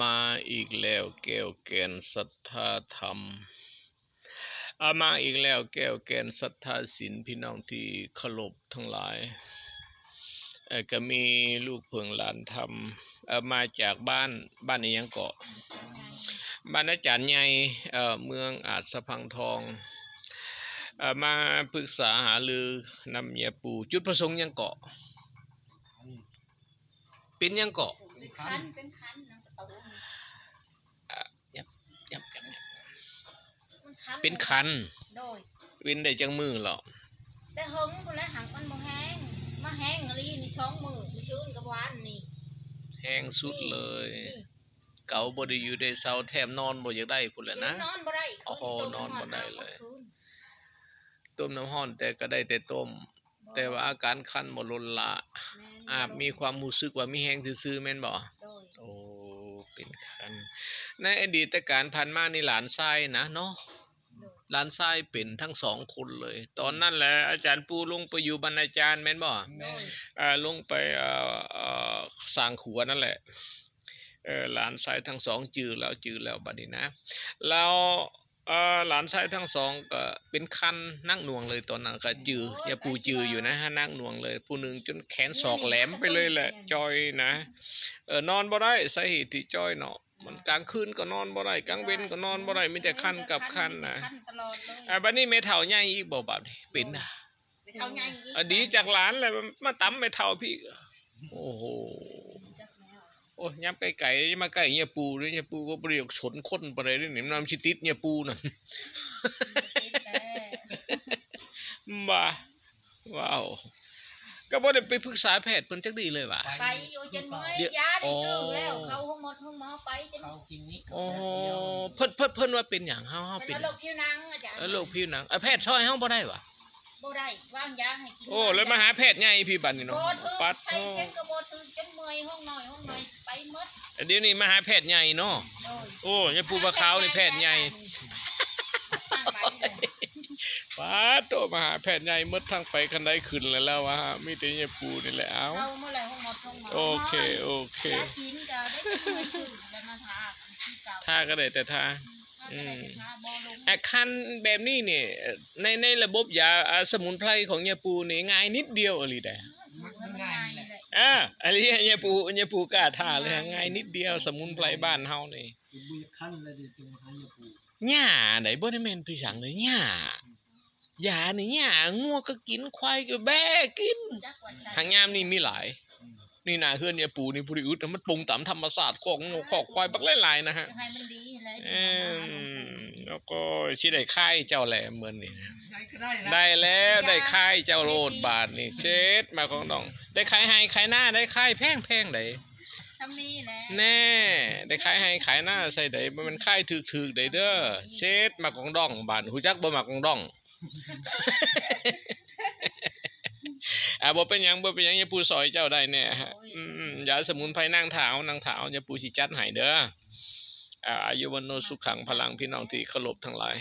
มาอีกแล้วแก้วแกนศรัทธาธรรมมาอีกแล้วแก้วแกนศรัทธาศีลพี่น้องที่เคารพทั้งหลายก็มีลูกเพิงหลานธรรมมาจากบ้านนี้ยังเกาะบ้านอาจารย์ใหญ่เมืองอาจสะพังทองมาปรึกษาหารือนำเมียปู่จุดประสงค์ยังเกาะเป็นยังเกาะเป็นคันนะประตูยับเป็นคันโดยวินได้จังมือหรอแต่หึงคนละหังมันบ่แห้งมาแห้งอะไรนี่ช่องมือมีชื้นกับหวานนี่แห้งสุดเลยเก่าบ่ได้อยู่ได้เซาแถมนอนบ่อยากได้พุ่นแหละนะนอนบ่ได้โอ้โหนอนบ่ได้เลยต้มน้ำร้อนแต่ก็ได้แต่ต้มแต่ว่าอาการคันบ่ลดละมีความรู้สึกว่ามีแห้งซื่อๆแม่นบ่โอ้เป็นคันในอดีตการผ่านมานี่หลานชายนะเนาะหลานชายเป็นทั้งสองคนเลยตอนนั้นแหละอาจารย์ปูลงไปอยู่บรรณาจารย์แม่นบ่ลงไปสร้างขัวนั่นแหละหลานชายทั้งสองจื้อแล้วบัดนี้นะแล้วหลานชายทั้งสองก็เป็นคันนั่งหน่วงเลยตอนนั้นก็จื้ออย่าปูจื้ออยู่นะฮะนั่งหน่วงเลยผู้นึงจนแขนศอกแหลมไปเลยแหละจอยนะนอนบ่ได้สาเหตุที่จอยเนาะมันกลางคืนก็นอนบ่ได้กลางเว้นก็นอนบ่ได้มีแต่คันกับคันนะบัดนี้แม่เฒ่าใหญ่อีกบ่บัดนี้เป็นน่ะเฒ่าใหญ่ดีจากหลานแหละมาตำแม่เฒ่าพี่โอ้โหโอ้ยามไกลๆมาใกล้เฮียปูด้วยเฮียปูก็บ่ได้ชนคนบ่ได้นี่มันสิติดเฮียปูน่ะบ้าว้าวก็บ่ได้ไปปรึกษาแพทย์เพิ่นจักดีเลยว่ะไปอยู่จนเมื่อยยาได้ซื้อแล้วเข้าห้องหมอไปจนเข้าคลินิกอ๋อเพิ่นว่าเป็นหยังเฮาเป็นโรคผิวหนังอาจารย์โรคผิวหนังแพทย์ช่วยเฮาบ่ได้ว่ะบ่ได้วางยาให้กินโอ้แล้วมาหาแพทย์ใหญ่พี่บัดนี่เนาะปัดโธ่ใช้เข็มก็บ่ถึงจนเมื่อยห้องน้อยไปหมดเดี๋ยวนี้มาหาแพทย์ใหญ่เนาะโอ้ยปูปลาขาวนี่แพทย์ใหญ่ป้าโตมาหาแพทย์ใหญ่หมดทางไปคันใดขึ้นแล้วว่ามีแต่ยายปูนี่แหละเอาโอเคกินก็ได้กินชื่อแล้วมาทาก็ได้แต่ทาคันแบบนี้นี่ในระบบยาสมุนไพรของยาปูนี่ง่ายนิดเดียวอะไรได้ง่ายแหละอะไรยาปูกล้าทาเลยง่ายนิดเดียวสมุนไพรบ้านเฮานี่บุยคันเลยดิจงหายาปูหญ้าไหนบ่ได้แม่นพี่สังเลยหญ้ายานี่หญ้างัวก็กินควายก็แบ้กินทางยามนี่มีหลายนี่น่ะเฮือนยาปูนี่ผู้อึดมันปรุงตามธรรมชาติของงูของควายบักหลายๆนะฮะให้มันดีแล้วก็สิได้ค่ายเจ้าแหละเหมือนนี่ได้แล้วได้ค่ายเจ้าโลดบาทนี่เช็ดมาของน้องได้ค่ายให้ค่ายหน้าได้ค่ายแพงได้ทำนี่แหละแน่ได้ค่ายให้ค่ายหน้าใส่ได้มันค่ายถึกๆได้เด้อเช็ดมาของดองบาทฮู้จักบ่มาของดองบ่เป็นหยังอย่าปูซอยเจ้าได้แน่ฮะยาสมุนไพรนางถาวอย่าปูสิจัดให้เด้ออายุวันโนสุขังพลังพี่น้องที่เคารพทั้งหลาย